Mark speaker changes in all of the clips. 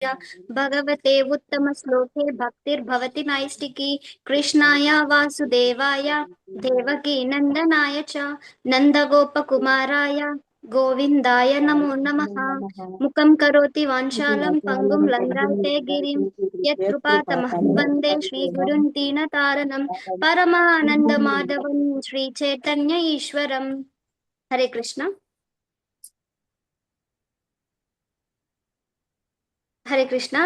Speaker 1: भगवते उत्तमश्लोके भक्तिर्भवति नैष्टिकी कृष्णाय वासुदेवाय देवकी नन्दनाय च नन्दगोपकुमाराय गोविन्दाय नमो नमः। मुखं करोति वाञ्छालं पङ्गुं लङ्घयते गिरिं यत्कृपातमहं वन्दे श्रीगुरुं दीनतारणं परमानन्दमाधवं श्रीचैतन्य ईश्वरम्। Hare Krishna. Hare Krishna.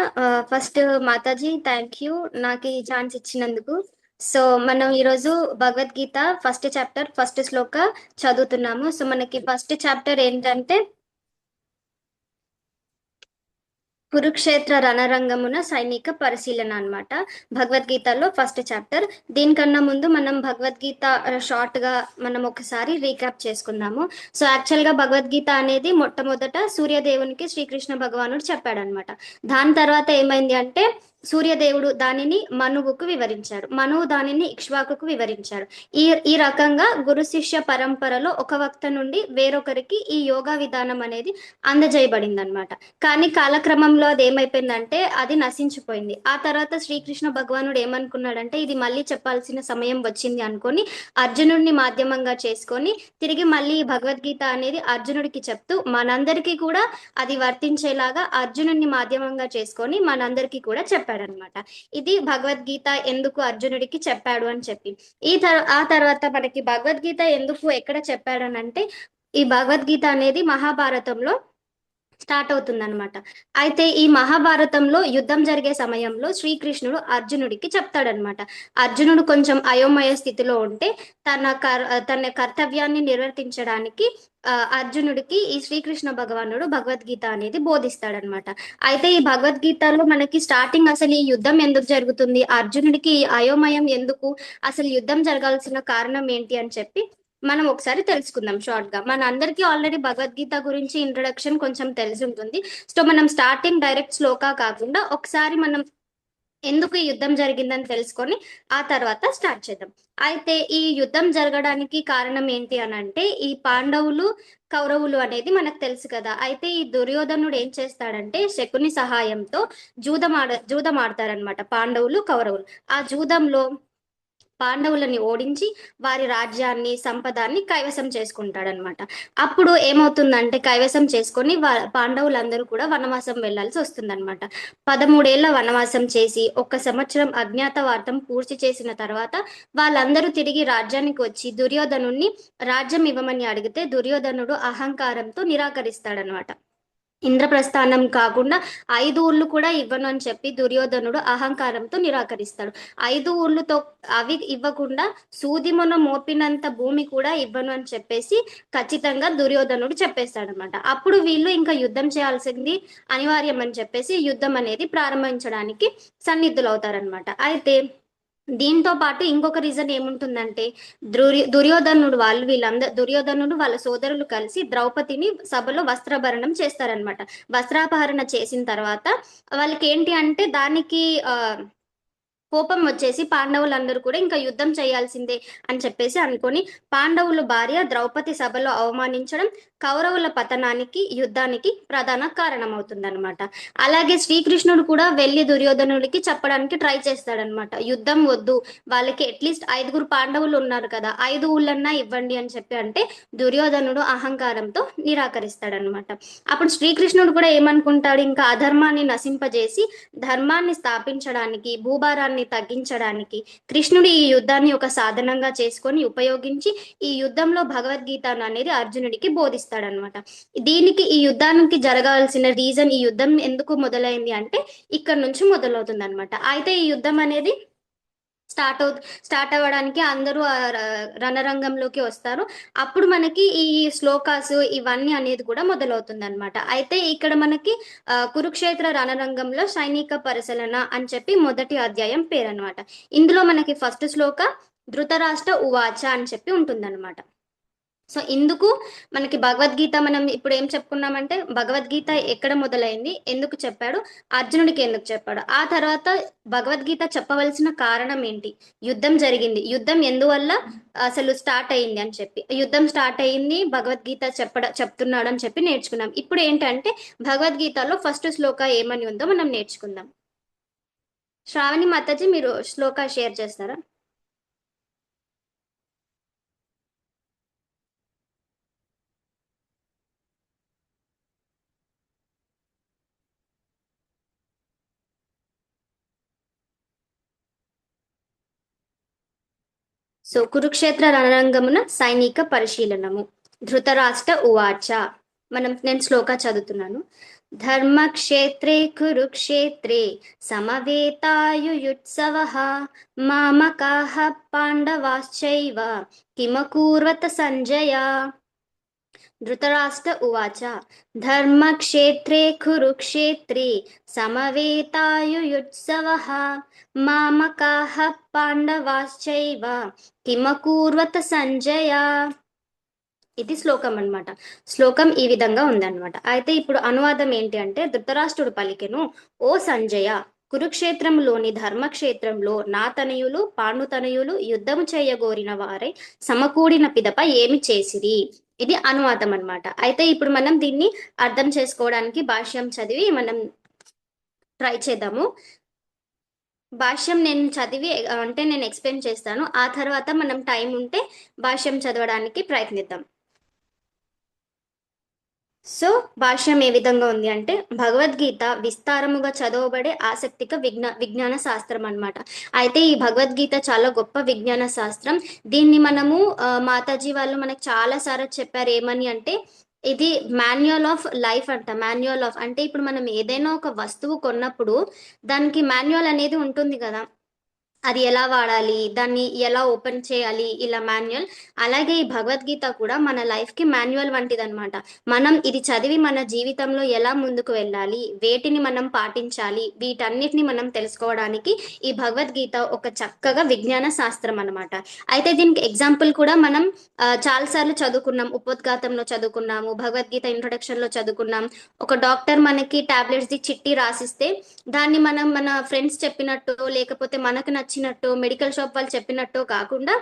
Speaker 1: First Mataji thank you నాకు ఈ ఛాన్స్ ఇచ్చినందుకు. సో మనం ఈరోజు భగవద్గీత ఫస్ట్ చాప్టర్ ఫస్ట్ శ్లోక చదువుతున్నాము. సో మనకి ఫస్ట్ చాప్టర్ ఏంటంటే కురుక్షేత్ర రణరంగమున సైనిక పరిశీలన అన్నమాట. భగవద్గీతలో ఫస్ట్ చాప్టర్. దీనికన్నా ముందు మనం భగవద్గీత షార్ట్ గా మనం ఒకసారి రీక్యాప్ చేసుకుందాము. సో యాక్చువల్ గా భగవద్గీత అనేది మొట్టమొదట సూర్యదేవునికి శ్రీకృష్ణ భగవానుడు చెప్పాడనమాట. దాని తర్వాత ఏమైంది అంటే సూర్యదేవుడు దానిని మనువుకు వివరించాడు, మనువు దానిని ఇక్ష్వాకుకు వివరించాడు. ఈ రకంగా గురు శిష్య పరంపరలో ఒక వక్త నుండి వేరొకరికి ఈ యోగా విధానం అనేది అందజేయబడింది అనమాట. కానీ కాలక్రమంలో అది ఏమైపోయిందంటే అది నశించిపోయింది. ఆ తర్వాత శ్రీకృష్ణ భగవానుడు ఏమనుకున్నాడంటే ఇది మళ్ళీ చెప్పాల్సిన సమయం వచ్చింది అనుకొని అర్జునుడిని మాధ్యమంగా చేసుకొని తిరిగి మళ్ళీ ఈ భగవద్గీత అనేది అర్జునుడికి చెప్తూ మనందరికీ కూడా అది వర్తించేలాగా అర్జునుడిని మాధ్యమంగా చేసుకొని మనందరికీ కూడా చెప్పాడనమాట. ఇది భగవద్గీత ఎందుకు అర్జునుడికి చెప్పాడు అని చెప్పి. ఆ తర్వాత మనకి భగవద్గీత ఎందుకు ఎక్కడ చెప్పాడనంటే ఈ భగవద్గీత అనేది మహాభారతంలో స్టార్ట్ అవుతుందన్నమాట. అయితే ఈ మహాభారతంలో యుద్ధం జరిగే సమయంలో శ్రీకృష్ణుడు అర్జునుడికి చెప్తాడనమాట. అర్జునుడు కొంచెం అయోమయ స్థితిలో ఉంటే తన కర్తవ్యాన్ని నిర్వర్తించడానికి అర్జునుడికి ఈ శ్రీకృష్ణ భగవానుడు భగవద్గీత అనేది బోధిస్తాడనమాట. అయితే ఈ భగవద్గీతలో మనకి స్టార్టింగ్ అసలు ఈ యుద్ధం ఎందుకు జరుగుతుంది, అర్జునుడికి ఈ అయోమయం ఎందుకు, అసలు యుద్ధం జరగాల్సిన కారణం ఏంటి అని చెప్పి మనం ఒకసారి తెలుసుకుందాం షార్ట్ గా. మన అందరికీ ఆల్రెడీ భగవద్గీత గురించి ఇంట్రడక్షన్ కొంచెం తెలిసి ఉంటుంది. సో మనం స్టార్టింగ్ డైరెక్ట్ శ్లోకా కాకుండా ఒకసారి మనం ఎందుకు ఈ యుద్ధం జరిగిందని తెలుసుకొని ఆ తర్వాత స్టార్ట్ చేద్దాం. అయితే ఈ యుద్ధం జరగడానికి కారణం ఏంటి అని అంటే ఈ పాండవులు కౌరవులు అనేది మనకు తెలుసు కదా. అయితే ఈ దుర్యోధనుడు ఏం చేస్తాడంటే శకుని సహాయంతో జూదమాడతారనమాట పాండవులు కౌరవులు. ఆ జూదంలో పాండవులని ఓడించి వారి రాజ్యాన్ని సంపదాన్ని కైవసం చేసుకుంటాడనమాట. అప్పుడు ఏమవుతుందంటే కైవసం చేసుకొని పాండవులందరూ కూడా వనవాసం వెళ్లాల్సి వస్తుందన్నమాట. 13 ఏళ్ల వనవాసం చేసి 1 సంవత్సరం అజ్ఞాతవాసం పూర్తి చేసిన తర్వాత వాళ్ళందరూ తిరిగి రాజ్యానికి వచ్చి దుర్యోధనుణ్ణి రాజ్యం ఇవ్వమని అడిగితే దుర్యోధనుడు అహంకారంతో నిరాకరిస్తాడనమాట. ఇంద్రప్రస్థానం కాకుండా 5 ఊళ్ళు కూడా ఇవ్వను అని చెప్పి దుర్యోధనుడు అహంకారంతో నిరాకరిస్తాడు. 5 ఊళ్ళతో అవి ఇవ్వకుండా సూదిమొన మోపినంత భూమి కూడా ఇవ్వను అని చెప్పేసి ఖచ్చితంగా దుర్యోధనుడు చెప్పేస్తాడనమాట. అప్పుడు వీళ్ళు ఇంకా యుద్ధం చేయాల్సింది అనివార్యం అని చెప్పేసి యుద్ధం అనేది ప్రారంభించడానికి సన్నిధులవుతారనమాట. అయితే దీంతో పాటు ఇంకొక రీజన్ ఏముంటుందంటే దుర్యోధనుడు వాళ్ళ సోదరులు కలిసి ద్రౌపదిని సభలో వస్త్రాభరణం చేస్తారనమాట. వస్త్రాపహరణ చేసిన తర్వాత వాళ్ళకి ఏంటి అంటే దానికి కోపం వచ్చేసి పాండవులందరూ కూడా ఇంకా యుద్ధం చేయాల్సిందే అని చెప్పేసి అనుకొని పాండవుల భార్య ద్రౌపది సభలో అవమానించడం కౌరవుల పతనానికి యుద్ధానికి ప్రధాన కారణం అవుతుందన్నమాట. అలాగే శ్రీకృష్ణుడు కూడా వెళ్ళి దుర్యోధనుడికి చెప్పడానికి ట్రై చేస్తాడనమాట. యుద్ధం వద్దు, వాళ్ళకి అట్లీస్ట్ 5 పాండవులు ఉన్నారు కదా, 5 ఊళ్ళన్నా ఇవ్వండి అని చెప్పి అంటే దుర్యోధనుడు అహంకారంతో నిరాకరిస్తాడనమాట. అప్పుడు శ్రీకృష్ణుడు కూడా ఏమనుకుంటాడు, ఇంకా అధర్మాన్ని నశింపజేసి ధర్మాన్ని స్థాపించడానికి భూభారాన్ని తగ్గించడానికి కృష్ణుడు ఈ యుద్ధాన్ని ఒక సాధనంగా చేసుకొని ఉపయోగించి ఈ యుద్ధంలో భగవద్గీతను అనేది అర్జునుడికి బోధిస్తాడనమాట. దీనికి ఈ యుద్ధానికి జరగాల్సిన రీజన్, ఈ యుద్ధం ఎందుకు మొదలైంది అంటే ఇక్కడ నుంచి మొదలవుతుంది అనమాట. అయితే ఈ యుద్ధం అనేది స్టార్ట్ అవ్వడానికి అందరూ రణరంగంలోకి వస్తారు. అప్పుడు మనకి ఈ శ్లోకాసు ఇవన్నీ అనేది కూడా మొదలవుతుంది అనమాట. అయితే ఇక్కడ మనకి కురుక్షేత్ర రణరంగంలో సైనిక పరిశీలన అని చెప్పి మొదటి అధ్యాయం పేరు అనమాట. ఇందులో మనకి ఫస్ట్ శ్లోక ధృతరాష్ట్ర ఉవాచ అని చెప్పి ఉంటుందన్నమాట. సో ఇందుకు మనకి భగవద్గీత మనం ఇప్పుడు ఏం చెప్పుకున్నామంటే భగవద్గీత ఎక్కడ మొదలైంది, ఎందుకు చెప్పాడు, అర్జునుడికి ఎందుకు చెప్పాడు, ఆ తర్వాత భగవద్గీత చెప్పవలసిన కారణం ఏంటి, యుద్ధం జరిగింది, యుద్ధం ఎందువల్ల అసలు స్టార్ట్ అయింది అని చెప్పి, యుద్ధం స్టార్ట్ అయింది భగవద్గీత చెప్తున్నాడు అని చెప్పి నేర్చుకున్నాం. ఇప్పుడు ఏంటంటే భగవద్గీతలో ఫస్ట్ శ్లోక ఏమని ఉందో మనం నేర్చుకుందాం. శ్రావణి మాతాజీ మీరు శ్లోక షేర్ చేస్తారా? సో కురుక్షేత్ర రణరంగమున సైనిక పరిశీలనము. ధృతరాష్ట్ర ఉవాచ. నేను శ్లోక చదువుతున్నాను. ధర్మక్షేత్రే కురుక్షేత్రే సమవేతాయుయుత్సవః మామకాః పాండవాశ్చైవ కిమకూర్వత సంజయ. ధృతరాష్ట్ర ఉవాచ. ధర్మక్షేత్రే కురుక్షేత్రే సమవేతాయుయుత్సవః మామకాః పాండవాశ్చైవ కిమకూర్వత సంజయ. ఇది శ్లోకం అన్నమాట. శ్లోకం ఈ విధంగా ఉందన్నమాట. అయితే ఇప్పుడు అనువాదం ఏంటి అంటే, ధృతరాష్ట్రుడు పలికెను, ఓ సంజయ, కురుక్షేత్రంలోని ధర్మక్షేత్రంలో నా తనయులు పాండుతనయులు యుద్ధము చేయగోరిన వారై సమకూడిన పిదప ఏమి చేసిరి. ఇది అనువాదం అన్నమాట. అయితే ఇప్పుడు మనం దీన్ని అర్థం చేసుకోవడానికి భాష్యం చదివి మనం ట్రై చేద్దాము. భాష్యం నేను చదివి అంటే నేను ఎక్స్ప్లెయిన్ చేస్తాను, ఆ తర్వాత మనం టైం ఉంటే భాష్యం చదవడానికి ప్రయత్నిద్దాం. సో భాష్యం ఏ విధంగా ఉంది అంటే, భగవద్గీత విస్తారముగా చదవబడే ఆసక్తిక విజ్ఞాన శాస్త్రం అన్నమాట. అయితే ఈ భగవద్గీత చాలా గొప్ప విజ్ఞాన శాస్త్రం. దీన్ని మనము మాతాజీ వాళ్ళు మనకు చాలా సార్లు చెప్పారు, ఏమని అంటే ఇది మాన్యువల్ ఆఫ్ లైఫ్ అంట. మాన్యువల్ ఆఫ్ అంటే ఇప్పుడు మనం ఏదైనా ఒక వస్తువు కొన్నప్పుడు దానికి మాన్యువల్ అనేది ఉంటుంది కదా, అది ఎలా వాడాలి, దాన్ని ఎలా ఓపెన్ చేయాలి, ఇలా మాన్యువల్. అలాగే ఈ భగవద్గీత కూడా మన లైఫ్కి మాన్యువల్ వంటిదన్నమాట. మనం ఇది చదివి మన జీవితంలో ఎలా ముందుకు వెళ్ళాలి, వేటిని మనం పాటించాలి, వీటన్నిటిని మనం తెలుసుకోవడానికి ఈ భగవద్గీత ఒక చక్కగా విజ్ఞాన శాస్త్రం అన్నమాట. అయితే దీనికి ఎగ్జాంపుల్ కూడా మనం చాలాసార్లు చదువుకున్నాం, ఉపోద్ఘాతంలో చదువుకున్నాము, భగవద్గీత ఇంట్రొడక్షన్లో చదువుకున్నాం. ఒక డాక్టర్ మనకి టాబ్లెట్స్ది చిట్టి రాసిస్తే దాన్ని మనం మన ఫ్రెండ్స్ చెప్పినట్టు లేకపోతే మనకు నచ్చినట్టు మెడికల్ షాప్ వాళ్ళు చెప్పినట్టు కాకుండా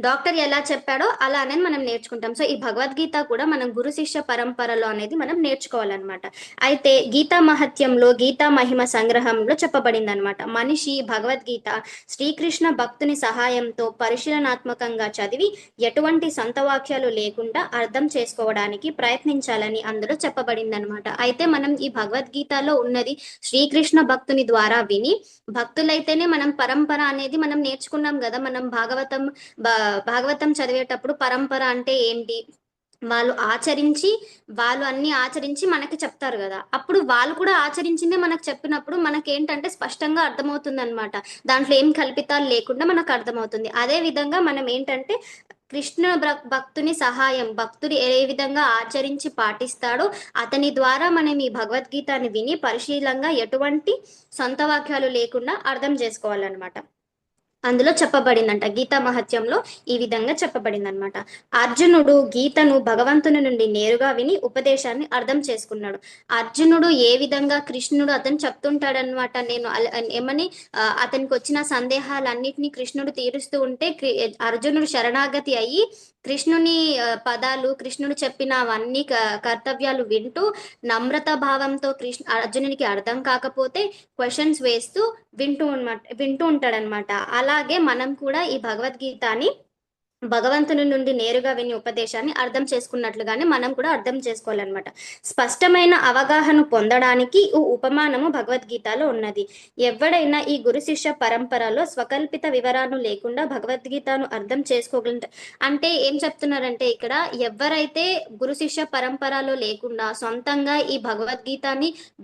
Speaker 1: డాక్టర్ ఎలా చెప్పాడో అలానే మనం నేర్చుకుంటాం. సో ఈ భగవద్గీత కూడా మనం గురు శిష్య పరంపరలో అనేది మనం నేర్చుకోవాలన్నమాట. అయితే గీతా మహత్యంలో గీతా మహిమ సంగ్రహంలో చెప్పబడింది అనమాట, మనిషి భగవద్గీత శ్రీకృష్ణ భక్తుని సహాయంతో పరిశీలనాత్మకంగా చదివి ఎటువంటి సొంత వాక్యాలు లేకుండా అర్థం చేసుకోవడానికి ప్రయత్నించాలని అందులో చెప్పబడింది అనమాట. అయితే మనం ఈ భగవద్గీతలో ఉన్నది శ్రీకృష్ణ భక్తుని ద్వారా విని, భక్తులైతేనే మనం పరంపర అనేది మనం నేర్చుకున్నాం కదా, మనం భాగవతం చదివేటప్పుడు పరంపర అంటే ఏంటి, వాళ్ళు అన్ని ఆచరించి మనకి చెప్తారు కదా, అప్పుడు వాళ్ళు కూడా ఆచరించిందే మనకు చెప్పినప్పుడు మనకేంటంటే స్పష్టంగా అర్థమవుతుంది అనమాట, దాంట్లో ఏం కల్పితాలు లేకుండా మనకు అర్థమవుతుంది. అదే విధంగా మనం ఏంటంటే కృష్ణ భక్తుని సహాయం, భక్తుడు ఏ విధంగా ఆచరించి పాటిస్తాడో అతని ద్వారా మనం ఈ భగవద్గీతని విని పరిశీలంగా ఎటువంటి సొంత వాక్యాలు లేకుండా అర్థం చేసుకోవాలన్నమాట. అందులో చెప్పబడిందంట, గీతా మహత్యంలో ఈ విధంగా చెప్పబడిందనమాట. అర్జునుడు గీతను భగవంతుని నుండి నేరుగా విని ఉపదేశాన్ని అర్థం చేసుకున్నాడు. అర్జునుడు ఏ విధంగా కృష్ణుడు అతను చెప్తుంటాడనమాట, నేను ఏమని అతనికి వచ్చిన సందేహాలన్నిటినీ కృష్ణుడు తీరుస్తూ ఉంటే అర్జునుడు శరణాగతి అయ్యి కృష్ణుని పదాలు, కృష్ణుడు చెప్పిన అవన్నీ కర్తవ్యాలు వింటూ నమ్రత భావంతో అర్జునునికి అర్థం కాకపోతే క్వశ్చన్స్ వేస్తూ వింటూ ఉంటాడనమాట. అలాగే మనం కూడా ఈ భగవద్గీతని భగవంతుని నుండి నేరుగా విని ఉపదేశాన్ని అర్థం చేసుకున్నట్లుగానే మనం కూడా అర్థం చేసుకోవాలన్నమాట. స్పష్టమైన అవగాహన పొందడానికి ఈ ఉపమానము భగవద్గీతలో ఉన్నది. ఎవడైనా ఈ గురు శిష్య పరంపరలో స్వకల్పిత వివరాలు లేకుండా భగవద్గీతను అర్థం చేసుకోగల, అంటే ఏం చెప్తున్నారంటే ఇక్కడ, ఎవరైతే గురు శిష్య పరంపరలో లేకుండా సొంతంగా ఈ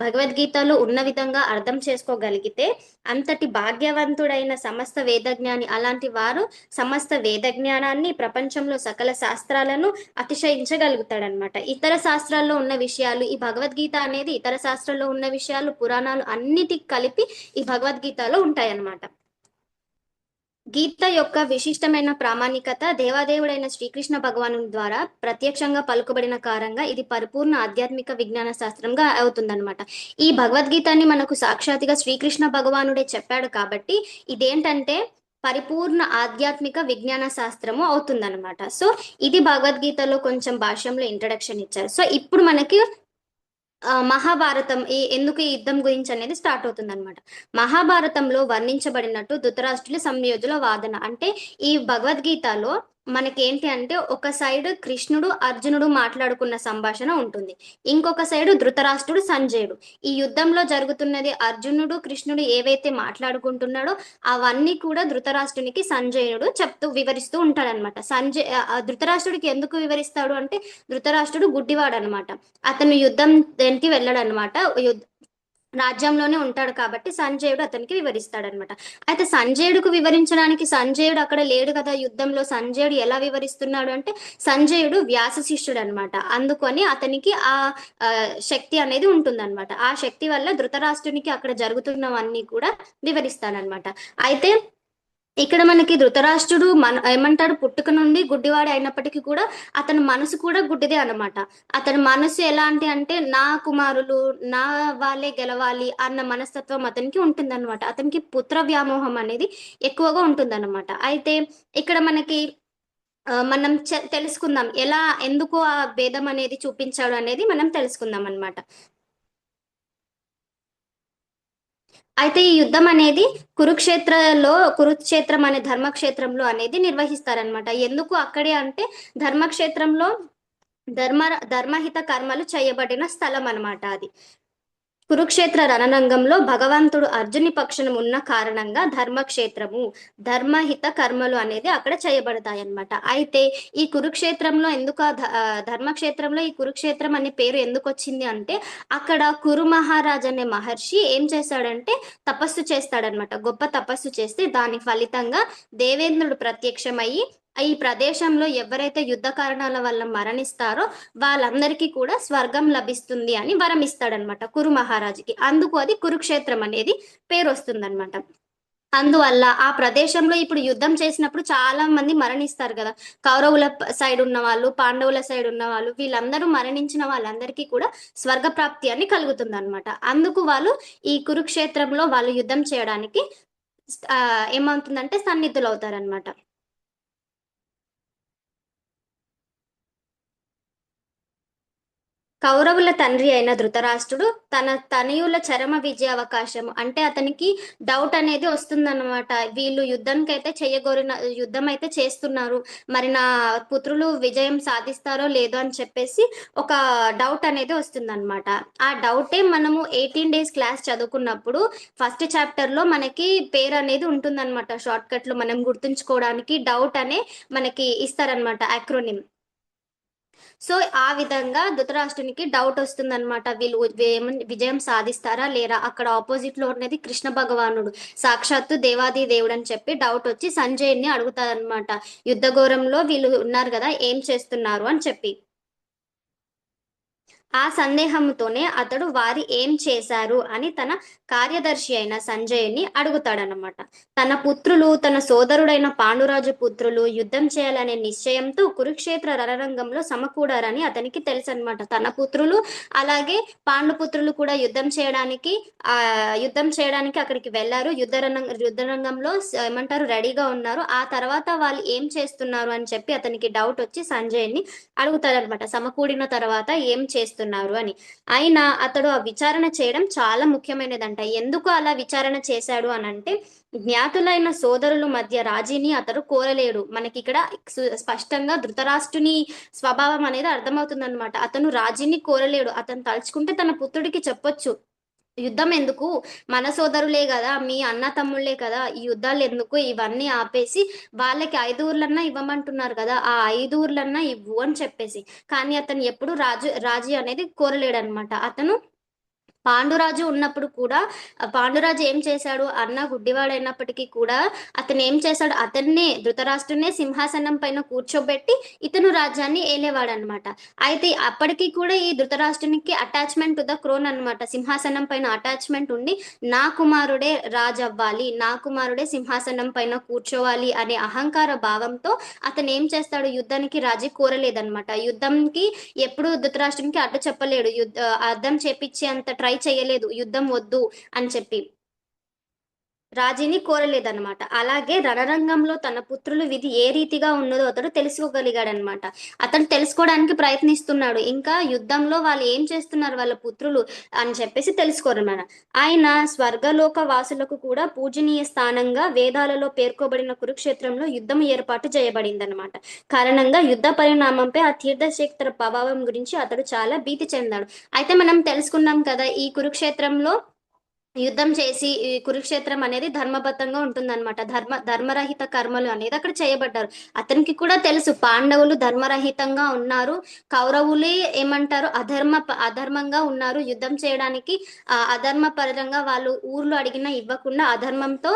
Speaker 1: భగవద్గీతలో ఉన్న విధంగా అర్థం చేసుకోగలిగితే అంతటి భాగ్యవంతుడైన సమస్త వేదజ్ఞాని, అలాంటి వారు సమస్త వేదజ్ఞానాన్ని, ప్రపంచంలో సకల శాస్త్రాలను అతిశయించగలుగుతాడనమాట. ఇతర శాస్త్రాల్లో ఉన్న విషయాలు, ఈ భగవద్గీత అనేది ఇతర శాస్త్రాల్లో ఉన్న విషయాలు, పురాణాలు అన్నిటికి కలిపి ఈ భగవద్గీతలో ఉంటాయన్నమాట. గీత యొక్క విశిష్టమైన ప్రామాణికత దేవాదేవుడైన శ్రీకృష్ణ భగవాను ద్వారా ప్రత్యక్షంగా పలుకుబడిన కారంగా ఇది పరిపూర్ణ ఆధ్యాత్మిక విజ్ఞాన శాస్త్రంగా అవుతుందన్నమాట. ఈ భగవద్గీతని మనకు సాక్షాత్తుగా శ్రీకృష్ణ భగవానుడే చెప్పాడు కాబట్టి ఇదేంటంటే పరిపూర్ణ ఆధ్యాత్మిక విజ్ఞాన శాస్త్రము అవుతుందన్నమాట. సో ఇది భగవద్గీతలో కొంచెం భాష్యంలో ఇంట్రడక్షన్ ఇచ్చారు. సో ఇప్పుడు మనకి మహాభారతం ఎందుకు ఈ యుద్ధం గురించి అనేది స్టార్ట్ అవుతుంది అనమాట. మహాభారతంలో వర్ణించబడినట్టు ధృతరాష్ట్రుల సంయోజుల వాదన అంటే ఈ భగవద్గీతలో మనకేంటి అంటే ఒక సైడ్ కృష్ణుడు అర్జునుడు మాట్లాడుకున్న సంభాషణ ఉంటుంది, ఇంకొక సైడ్ ధృతరాష్ట్రుడు సంజయుడు. ఈ యుద్ధంలో జరుగుతున్నది అర్జునుడు కృష్ణుడు ఏవైతే మాట్లాడుకుంటున్నాడో అవన్నీ కూడా ధృతరాష్ట్రునికి సంజయుడు చెప్తూ వివరిస్తూ ఉంటాడనమాట. ధృతరాష్ట్రుడికి ఎందుకు వివరిస్తాడు అంటే ధృతరాష్ట్రుడు గుడ్డివాడు అనమాట. అతను యుద్ధం దేనికి వెళ్ళాడు అనమాట. రాజ్యంలోనే ఉంటాడు కాబట్టి సంజయుడు అతనికి వివరిస్తాడనమాట. అయితే సంజయుడుకు వివరించడానికి సంజయుడు అక్కడ లేడు కదా యుద్ధంలో. సంజయుడు ఎలా వివరిస్తున్నాడు అంటే సంజయుడు వ్యాస శిష్యుడు అనమాట. అందుకొని అతనికి ఆ శక్తి అనేది ఉంటుందన్నమాట. ఆ శక్తి వల్ల ధృతరాష్ట్రునికి అక్కడ జరుగుతున్నవన్నీ కూడా వివరిస్తాడనమాట. అయితే ఇక్కడ మనకి ధృతరాష్ట్రుడు ఏమంటాడు, పుట్టుక నుండి గుడ్డివాడే అయినప్పటికీ కూడా అతని మనసు కూడా గుడ్డిదే అనమాట. అతని మనసు ఎలాంటి అంటే నా కుమారులు నా వాళ్ళే గెలవాలి అన్న మనస్తత్వం అతనికి ఉంటుందన్నమాట. అతనికి పుత్ర వ్యామోహం అనేది ఎక్కువగా ఉంటుందన్నమాట. అయితే ఇక్కడ మనకి మనం తెలుసుకుందాం ఎలా ఎందుకు ఆ భేదం అనేది చూపించాడు అనేది మనం తెలుసుకుందాం అనమాట. అయితే ఈ యుద్ధం అనేది కురుక్షేత్రం అనే ధర్మక్షేత్రంలో అనేది నిర్వహిస్తారనమాట. ఎందుకు అక్కడే అంటే ధర్మక్షేత్రంలో ధర్మ ధర్మహిత కర్మలు చేయబడిన స్థలం అనమాట అది. కురుక్షేత్ర రణరంగంలో భగవంతుడు అర్జుని పక్షం ఉన్న కారణంగా ధర్మక్షేత్రము ధర్మహిత కర్మలు అనేది అక్కడ చేయబడతాయి అన్నమాట. అయితే ఈ కురుక్షేత్రంలో ఎందుకు ధర్మక్షేత్రంలో ఈ కురుక్షేత్రం అనే పేరు ఎందుకు వచ్చింది అంటే అక్కడ కురు మహారాజ్ అనే మహర్షి ఏం చేశాడంటే తపస్సు చేస్తాడనమాట. గొప్ప తపస్సు చేస్తే దాని ఫలితంగా దేవేంద్రుడు ప్రత్యక్షమయ్యి ఈ ప్రదేశంలో ఎవరైతే యుద్ధ కారణాల వల్ల మరణిస్తారో వాళ్ళందరికీ కూడా స్వర్గం లభిస్తుంది అని వరం ఇస్తాడనమాట కురు మహారాజుకి. అందుకు అది కురుక్షేత్రం అనేది పేరు వస్తుందన్నమాట. అందువల్ల ఆ ప్రదేశంలో ఇప్పుడు యుద్ధం చేసినప్పుడు చాలా మంది మరణిస్తారు కదా. కౌరవుల సైడ్ ఉన్న వాళ్ళు, పాండవుల సైడ్ ఉన్న వాళ్ళు, వీళ్ళందరూ మరణించిన వాళ్ళందరికీ కూడా స్వర్గ ప్రాప్తి అని కలుగుతుంది అనమాట. అందుకు వాళ్ళు ఈ కురుక్షేత్రంలో వాళ్ళు యుద్ధం చేయడానికి ఏమవుతుందంటే సన్నిధులు అవుతారనమాట. కౌరవుల తండ్రి అయిన ధృతరాష్ట్రుడు తన తనయుల చరమ విజయ అవకాశం అంటే అతనికి డౌట్ అనేది వస్తుందన్నమాట. వీళ్ళు యుద్ధానికైతే చేయగోరిన యుద్ధం అయితే చేస్తున్నారు, మరి నా పుత్రులు విజయం సాధిస్తారో లేదో అని చెప్పేసి ఒక డౌట్ అనేది వస్తుందన్నమాట. ఆ డౌటే మనము 18 days క్లాస్ చదువుకున్నప్పుడు ఫస్ట్ చాప్టర్ లో మనకి పేరు అనేది ఉంటుందన్నమాట. షార్ట్ కట్ లో మనం గుర్తుంచుకోవడానికి డౌట్ అనే మనకి ఇస్తారనమాట అక్రోనిమ్. సో ఆ విధంగా ధృతరాష్ట్రునికి డౌట్ వస్తుందన్నమాట. వీళ్ళు విజయం సాధిస్తారా లేరా. అక్కడ ఆపోజిట్ లో ఉన్నది కృష్ణ భగవానుడు, సాక్షాత్తు దేవాది దేవుడు అని చెప్పి డౌట్ వచ్చి సంజయ్ని అడుగుతారనమాట. యుద్ధఘోరంలో వీళ్ళు ఉన్నారు కదా ఏం చేస్తున్నారు అని చెప్పి. ఆ సందేహంతోనే అతడు వారి ఏం చేశారు అని తన కార్యదర్శి అయిన సంజయుని అడుగుతాడనమాట. తన పుత్రులు తన సోదరుడైన పాండురాజు పుత్రులు యుద్ధం చేయాలనే నిశ్చయంతో కురుక్షేత్ర రణరంగంలో సమకూడారని అతనికి తెలుసు అనమాట. తన పుత్రులు అలాగే పాండుపుత్రులు కూడా యుద్ధం చేయడానికి అక్కడికి వెళ్ళారు. యుద్ధరంగంలో ఏమంటారు రెడీగా ఉన్నారు. ఆ తర్వాత వాళ్ళు ఏం చేస్తున్నారు అని చెప్పి అతనికి డౌట్ వచ్చి సంజయ్ని అడుగుతారనమాట, సమకూడిన తర్వాత ఏం చేస్తున్నారు అని. అయినా అతడు ఆ విచారణ చేయడం చాలా ముఖ్యమైనదంట. ఎందుకు అలా విచారణ చేశాడు అని అంటే జ్ఞాతులైన సోదరుల మధ్య రాజీని అతడు కోరలేడు. మనకి ఇక్కడ స్పష్టంగా ధృతరాష్ట్రుని స్వభావం అనేది అర్థమవుతుంది అనమాట. అతను రాజీని కోరలేడు. అతను తలుచుకుంటే తన పుత్రుడికి చెప్పొచ్చు, యుద్ధం ఎందుకు, మన సోదరులే కదా, మీ అన్న తమ్ముళ్లే కదా, ఈ యుద్ధాలు ఎందుకు, ఇవన్నీ ఆపేసి వాళ్ళకి 5 ఊర్లన్నా ఇవ్వమంటున్నారు కదా, ఆ 5 ఊర్లన్నా ఇవ్వు అని చెప్పేసి. కానీ అతను ఎప్పుడు రాజీ అనేది కోరలేడనమాట. అతను పాండురాజు ఉన్నప్పుడు కూడా పాండురాజు ఏం చేశాడు? అన్న గుడ్డివాడైనప్పటికీ కూడా అతను ఏం చేశాడు? అతన్నే ధృతరాష్ట్రునే సింహాసనం పైన కూర్చోబెట్టి ఇతను రాజ్యాన్ని ఏలేవాడనమాట. అయితే అప్పటికి కూడా ఈ ధృతరాష్ట్రునికి అటాచ్మెంట్ టు ద క్రోన్ అనమాట. సింహాసనం పైన అటాచ్మెంట్ ఉండి నా కుమారుడే రాజు అవ్వాలి, నా కుమారుడే సింహాసనం పైన కూర్చోవాలి అనే అహంకార భావంతో అతను ఏం చేస్తాడు? యుద్ధానికి రాజీ కోరలేదనమాట. యుద్ధంకి ఎప్పుడు ధృతరాష్ట్రునికి అడ్డు చెప్పలేడు. అర్థం చేపించే అంత ట్రై చేయలేదు యుద్ధం వద్దు అని చెప్పి. రాజీని కోరలేదన్నమాట. అలాగే రణరంగంలో తన పుత్రుల విధి ఏ రీతిగా ఉన్నదో అతడు తెలుసుకోగలిగాడనమాట. అతను తెలుసుకోవడానికి ప్రయత్నిస్తున్నాడు. ఇంకా యుద్ధంలో వాళ్ళు ఏం చేస్తున్నారు వాళ్ళ పుత్రులు అని చెప్పేసి తెలుసుకోరన్నమాట. ఆయన స్వర్గలోక వాసులకు కూడా పూజనీయ స్థానంగా వేదాలలో పేర్కొబడిన కురుక్షేత్రంలో యుద్ధం ఏర్పాటు చేయబడిందనమాట. కారణంగా యుద్ధ పరిణామంపై ఆ తీర్థక్షేత్ర ప్రభావం గురించి అతడు చాలా భీతి చెందాడు. అయితే మనం తెలుసుకున్నాం కదా, ఈ కురుక్షేత్రంలో యుద్ధం చేసి ఈ కురుక్షేత్రం అనేది ధర్మబద్ధంగా ఉంటుందన్నమాట. ధర్మరహిత కర్మలు అనేది అక్కడ చేయబడ్డారు. అతనికి కూడా తెలుసు పాండవులు ధర్మరహితంగా ఉన్నారు, కౌరవులే ఏమంటారు అధర్మంగా ఉన్నారు. యుద్ధం చేయడానికి అధర్మ పరంగా వాళ్ళు ఊర్లు అడిగినా ఇవ్వకుండా అధర్మంతో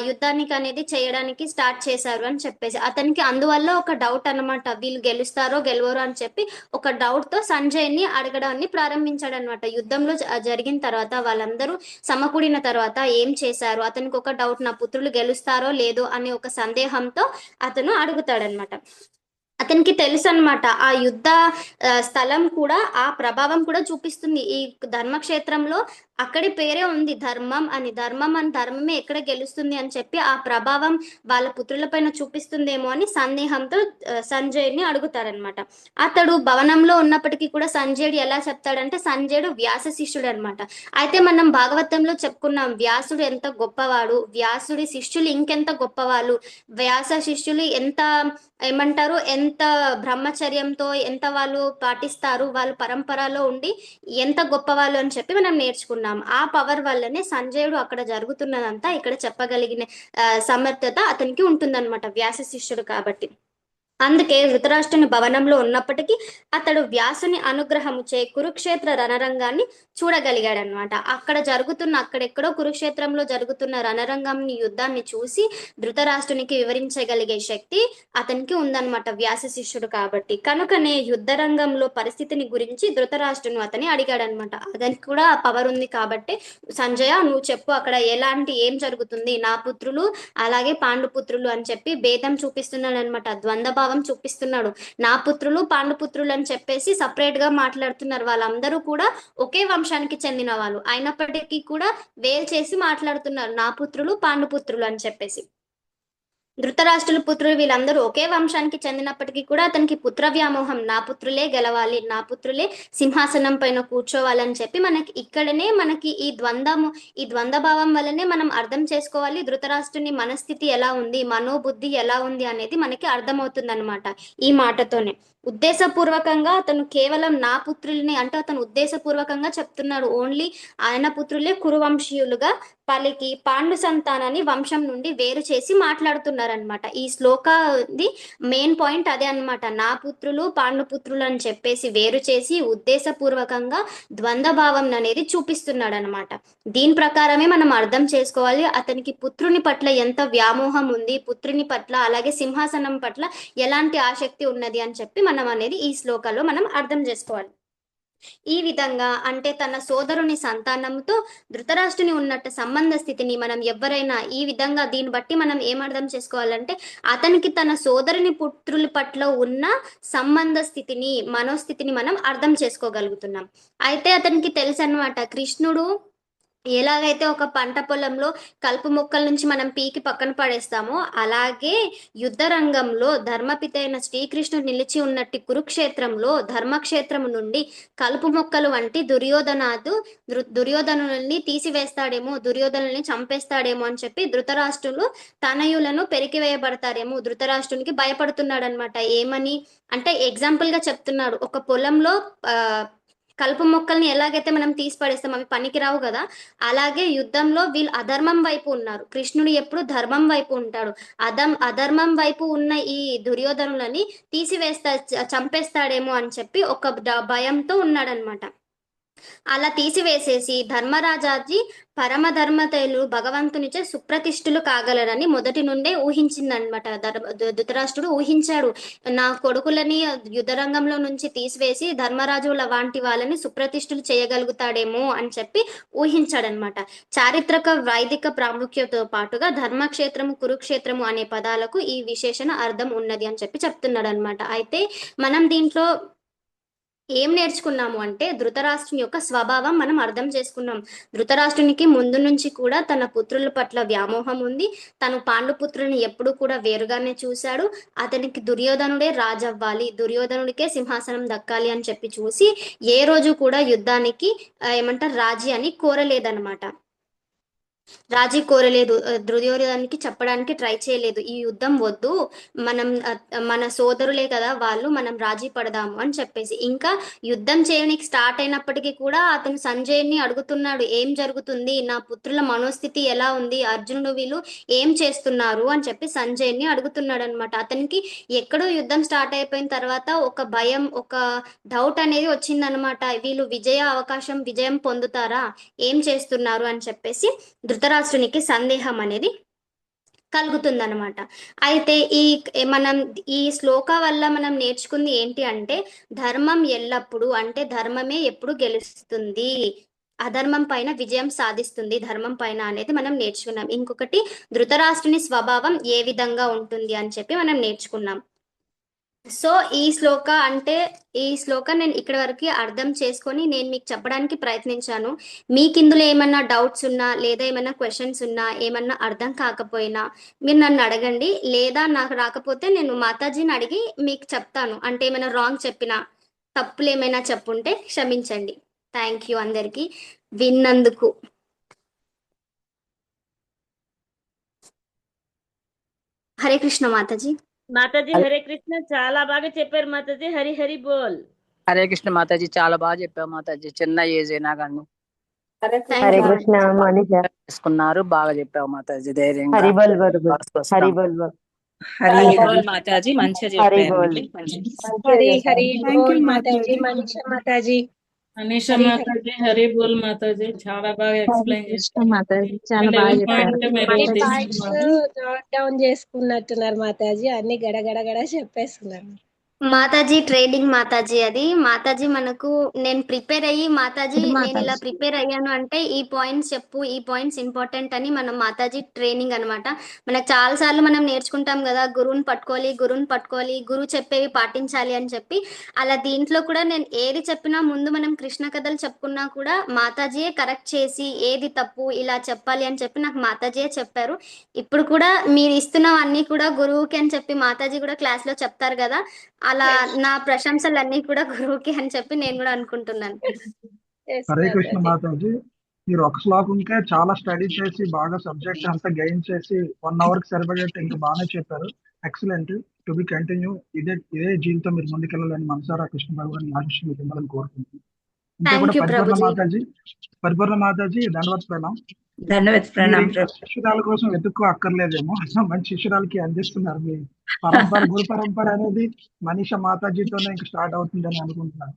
Speaker 1: యుద్ధానికి అనేది చేయడానికి స్టార్ట్ చేశారు అని చెప్పేసి అతనికి అందువల్ల ఒక డౌట్ అన్నమాట. వీళ్ళు గెలుస్తారో గెలవరో అని చెప్పి ఒక డౌట్ తో సంజయ్ని అడగడాన్ని ప్రారంభించాడు అనమాట. యుద్ధంలో జరిగిన తర్వాత వాళ్ళందరూ సమకూడిన తర్వాత ఏం చేశారు? అతనికి ఒక డౌట్, నా పుత్రులు గెలుస్తారో లేదో అనే ఒక సందేహంతో అతను అడుగుతాడనమాట. అతనికి తెలుసు అనమాట ఆ యుద్ధ స్థలం కూడా ఆ ప్రభావం కూడా చూపిస్తుంది. ఈ ధర్మక్షేత్రంలో అక్కడి పేరే ఉంది ధర్మం అని. ధర్మమే ఎక్కడ గెలుస్తుంది అని చెప్పి ఆ ప్రభావం వాళ్ళ పుత్రుల పైన చూపిస్తుందేమో అని సందేహంతో సంజయుడిని అడుగుతారనమాట. అతడు భవనంలో ఉన్నప్పటికీ కూడా సంజయుడు ఎలా చెప్తాడంటే, సంజయుడు వ్యాస శిష్యుడు అనమాట. అయితే మనం భాగవతంలో చెప్పుకున్నాం వ్యాసుడు ఎంత గొప్పవాడు, వ్యాసుడి శిష్యులు ఇంకెంత గొప్పవాళ్ళు, వ్యాస శిష్యులు ఎంత ఏమంటారు ఎంత బ్రహ్మచర్యంతో ఎంత వాళ్ళు పాటిస్తారు, వాళ్ళు పరంపరలో ఉండి ఎంత గొప్ప వాళ్ళు అని చెప్పి మనం నేర్చుకున్నాం. ఆ పవర్ వల్లనే సంజయుడు అక్కడ జరుగుతున్నదంతా ఇక్కడ చెప్పగలిగిన సమర్థత అతనికి ఉంటుందన్నమాట, వ్యాస శిష్యుడు కాబట్టి. అందుకే ధృతరాష్ట్రుని భవనంలో ఉన్నప్పటికీ అతడు వ్యాసుని అనుగ్రహము చే కురుక్షేత్ర రణరంగాన్ని చూడగలిగాడనమాట. అక్కడెక్కడో కురుక్షేత్రంలో జరుగుతున్న రణరంగంని యుద్ధాన్ని చూసి ధృతరాష్ట్రునికి వివరించగలిగే శక్తి అతనికి ఉందన్నమాట, వ్యాస శిష్యుడు కాబట్టి. కనుకనే యుద్ధ రంగంలో పరిస్థితిని గురించి ధృతరాష్ట్రుని అతని అడిగాడనమాట. అతనికి కూడా పవర్ ఉంది కాబట్టి, సంజయ నువ్వు చెప్పు అక్కడ ఏం జరుగుతుంది, నా పుత్రులు అలాగే పాండుపుత్రులు అని చెప్పి భేదం చూపిస్తున్నాడు అనమాట, ద్వంద్వ చూపిస్తున్నాడు. నా పుత్రులు పాండుపుత్రులు అని చెప్పేసి సపరేట్ గా మాట్లాడుతున్నారు. వాళ్ళందరూ కూడా ఒకే వంశానికి చెందిన వాళ్ళు అయినప్పటికీ కూడా వేలు చేసి మాట్లాడుతున్నారు, నా పుత్రులు పాండుపుత్రులు అని చెప్పేసి. ధృతరాష్ట్రుల పుత్రులు వీళ్ళందరూ ఒకే వంశానికి చెందినప్పటికీ కూడా అతనికి పుత్ర వ్యామోహం, నా పుత్రులే గెలవాలి, నా పుత్రులే సింహాసనం పైన కూర్చోవాలని చెప్పి మనకి ఈ ద్వంద్వ భావం వల్లనే మనం అర్థం చేసుకోవాలి ధృతరాష్ట్రుని మనస్థితి ఎలా ఉంది, మనోబుద్ధి ఎలా ఉంది అనేది మనకి అర్థమవుతుంది అనమాట ఈ మాటతోనే. ఉద్దేశపూర్వకంగా అతను కేవలం నా పుత్రుల్ని అంటే అతను ఉద్దేశపూర్వకంగా చెప్తున్నాడు. ఓన్లీ ఆయన పుత్రులే కురువంశీయులుగా పలికి పాండు సంతానాన్ని వంశం నుండి వేరు చేసి మాట్లాడుతున్నారనమాట. ఈ శ్లోకది మెయిన్ పాయింట్ అదే అనమాట. నా పుత్రులు పాండుపుత్రులు అని చెప్పేసి వేరు చేసి ఉద్దేశపూర్వకంగా ద్వంద్వ భావం అనేది చూపిస్తున్నాడు అనమాట. దీని ప్రకారమే మనం అర్థం చేసుకోవాలి అతనికి పుత్రుని పట్ల ఎంత వ్యామోహం ఉంది, పుత్రుని పట్ల అలాగే సింహాసనం పట్ల ఎలాంటి ఆసక్తి ఉన్నది అని చెప్పి మనం అనేది ఈ శ్లోకాల్లో మనం అర్థం చేసుకోవాలి. ఈ విధంగా అంటే తన సోదరుని సంతానంతో ధృతరాష్ట్రుని ఉన్నట్టు సంబంధ స్థితిని మనం ఎవరైనా ఈ విధంగా దీన్ని బట్టి మనం ఏం అర్థం చేసుకోవాలంటే అతనికి తన సోదరుని పుత్రుల పట్ల ఉన్న సంబంధ స్థితిని మనోస్థితిని మనం అర్థం చేసుకోగలుగుతున్నాం. అయితే అతనికి తెలుసు అన్నమాట కృష్ణుడు ఎలాగైతే ఒక పంట పొలంలో కలుపు మొక్కల నుంచి మనం పీకి పక్కన పడేస్తామో అలాగే యుద్ధ రంగంలో ధర్మపిత అయిన శ్రీకృష్ణుడు నిలిచి ఉన్నట్టు కురుక్షేత్రంలో ధర్మక్షేత్రం నుండి కలుపు మొక్కలు వంటి దుర్యోధనుల్ని తీసివేస్తాడేమో, దుర్యోధనుల్ని చంపేస్తాడేమో అని చెప్పి ధృతరాష్ట్రులు తనయులను పెరికివేయబడతారేమో ధృతరాష్ట్రునికి భయపడుతున్నాడు అనమాట. ఏమని అంటే ఎగ్జాంపుల్ గా చెప్తున్నాడు, ఒక పొలంలో కలుపు మొక్కల్ని ఎలాగైతే మనం తీసి పడేస్తాం అవి పనికిరావు కదా, అలాగే యుద్ధంలో వీళ్ళు అధర్మం వైపు ఉన్నారు, కృష్ణుడు ఎప్పుడు ధర్మం వైపు ఉంటాడు. అధర్మం వైపు ఉన్న ఈ దుర్యోధనులని చంపేస్తాడేమో అని చెప్పి ఒక భయంతో ఉన్నాడనమాట. అలా తీసివేసేసి ధర్మరాజాజీ పరమధర్మతలు భగవంతునిచే సుప్రతిష్ఠులు కాగలరని మొదటి నుండే ఊహించిందనమాట. ధృతరాష్ట్రుడు ఊహించాడు, నా కొడుకులని యుద్ధరంగంలో నుంచి తీసివేసి ధర్మరాజుల వంటి వాళ్ళని సుప్రతిష్ఠులు చేయగలుగుతాడేమో అని చెప్పి ఊహించాడనమాట. చారిత్రక వైదిక ప్రాముఖ్యతతో పాటుగా ధర్మక్షేత్రము కురుక్షేత్రము అనే పదాలకు ఈ విశేషణ అర్థం ఉన్నది అని చెప్పి చెప్తున్నాడు అనమాట. అయితే మనం దీంట్లో ఏం నేర్చుకున్నాము అంటే ధృతరాష్ట్రుని యొక్క స్వభావం మనం అర్థం చేసుకున్నాం. ధృతరాష్ట్రునికి ముందు నుంచి కూడా తన పుత్రుల పట్ల వ్యామోహం ఉంది. తను పాండుపుత్రుని ఎప్పుడు కూడా వేరుగానే చూశాడు. అతనికి దుర్యోధనుడే రాజవ్వాలి, దుర్యోధనుడికే సింహాసనం దక్కాలి అని చెప్పి చూసి ఏ రోజు కూడా యుద్ధానికి ఏమంటారు రాజీ అని కోరలేదన్నమాట. రాజీ కోరలేదు, దుర్యోధనానికి చెప్పడానికి ట్రై చేయలేదు, ఈ యుద్ధం వద్దు, మనం మన సోదరులే కదా వాళ్ళు, మనం రాజీ పడదాము అని చెప్పేసి. ఇంకా యుద్ధం చేయడానికి స్టార్ట్ అయినప్పటికీ కూడా అతను సంజయ్ని అడుగుతున్నాడు, ఏం జరుగుతుంది, నా పుత్రుల మనోస్థితి ఎలా ఉంది, అర్జునుడు వీళ్ళు ఏం చేస్తున్నారు అని చెప్పి సంజయ్ని అడుగుతున్నాడు అనమాట. అతనికి ఎక్కడో యుద్ధం స్టార్ట్ అయిపోయిన తర్వాత ఒక భయం, ఒక డౌట్ అనేది వచ్చిందనమాట, వీళ్ళు విజయం పొందుతారా, ఏం చేస్తున్నారు అని చెప్పేసి ధృతరాష్ట్రునికి సందేహం అనేది కలుగుతుందనమాట. అయితే మనం ఈ శ్లోక వల్ల మనం నేర్చుకుంది ఏంటి అంటే, ధర్మం ఎల్లప్పుడూ అంటే ధర్మమే ఎప్పుడు గెలుస్తుంది, అధర్మం పైన విజయం సాధిస్తుంది ధర్మం పైన అనేది మనం నేర్చుకున్నాం. ఇంకొకటి ధృతరాష్ట్రుని స్వభావం ఏ విధంగా ఉంటుంది అని చెప్పి మనం నేర్చుకున్నాం. సో ఈ శ్లోక నేను ఇక్కడ వరకు అర్థం చేసుకొని నేను మీకు చెప్పడానికి ప్రయత్నించాను. మీకు ఇందులో ఏమన్నా డౌట్స్ ఉన్నా లేదా ఏమైనా క్వశ్చన్స్ ఉన్నా ఏమన్నా అర్థం కాకపోయినా మీరు నన్ను అడగండి, లేదా నాకు రాకపోతే నేను మాతాజీని అడిగి మీకు చెప్తాను. అంటే ఏమైనా రాంగ్ చెప్పినా తప్పులు ఏమైనా చెప్పుంటే క్షమించండి. థ్యాంక్ యూ అందరికీ విన్నందుకు. హరే కృష్ణ మాతాజీ.
Speaker 2: మాతాజీ హరే కృష్ణ, చాలా బాగా చెప్పారు మాతాజీ. హరి హరి బోల్.
Speaker 3: హరే కృష్ణ మాతాజీ, చాలా బాగా చెప్పావు మాతాజీ. చిన్న ఏజ్ అయినా కానీ
Speaker 4: హరే కృష్ణ మనీష
Speaker 3: తీసుకున్నారు, బాగా చెప్పావు మాతాజీ. ధైర్యంగా
Speaker 4: హరి బోల్ హరి బోల్
Speaker 5: హరి బోల్ మాతాజీ, మంచిగా
Speaker 4: హరి
Speaker 5: చెప్పారు.
Speaker 4: బోల్
Speaker 6: హరి హరి బోల్ మాతాజీ. మనీషా మాతాజీ,
Speaker 7: మనీషా మాతాజీ హరి బోల్ మాతాజీ, చాలా బాగా ఎక్స్ప్లెయిన్ చేశారు
Speaker 8: మాతాజీ, చాలా బాగా చెప్పారు.
Speaker 6: నోట్ డౌన్ చేసుకున్నట్టున్నారు మాతాజీ, అన్ని గడగడగడ చెప్పేస్తున్నారు
Speaker 1: మాతాజీ. ట్రైనింగ్ మాతాజీ అది. మాతాజీ మనకు నేను ప్రిపేర్ అయ్యి మాతాజీ నేను ఇలా ప్రిపేర్ అయ్యాను అంటే ఈ పాయింట్స్ చెప్పు, ఈ పాయింట్స్ ఇంపార్టెంట్ అని మనం మాతాజీ ట్రైనింగ్ అనమాట. మనకు చాలా సార్లు మనం నేర్చుకుంటాం కదా, గురువుని పట్టుకోవాలి, గురువు చెప్పేవి పాటించాలి అని చెప్పి. అలా దీంట్లో కూడా నేను ఏది చెప్పినా ముందు మనం కృష్ణ కథలు చెప్పుకున్నా కూడా మాతాజీయే కరెక్ట్ చేసి ఏది తప్పు ఇలా చెప్పాలి అని చెప్పి నాకు మాతాజీయే చెప్పారు. ఇప్పుడు కూడా మీరు ఇస్తున్నవన్నీ కూడా గురువుకి అని చెప్పి మాతాజీ కూడా క్లాస్ లో చెప్తారు కదా, అలా నా ప్రశంసలన్నీ కూడా గురువుకి అని చెప్పి నేను కూడా అనుకుంటున్నాను.
Speaker 9: హరే కృష్ణ మాతాజీ, మీరు ఒక శ్లోకంకే చాలా స్టడీ చేసి బాగా సబ్జెక్ట్ అంతా గెయిన్ చేసి 1 hour కి సరిపడేట్టు ఇంకా బాగానే చెప్పారు. Excellent, to be continue. ఇదే జీవితం మీరు ముందుకెళ్ళాలని మనసారా కృష్ణ భగవాన్ ఆశిష్ మీకు ఇవ్వాలని కోరుకుంటున్నాను. ఇంకా కూడా పరిపూర్ణ మాతాజీ దండవత్ ప్రణాం. శిష్యురాల కోసం వెతుక్కో అక్కర్లేదేమో, మంచి శిష్యురాలకి అందిస్తున్నారు. మీ గురు పరంపర అనేది మనీషా మాతాజీతోనే ఇంకా స్టార్ట్ అవుతుందని అనుకుంటున్నాను.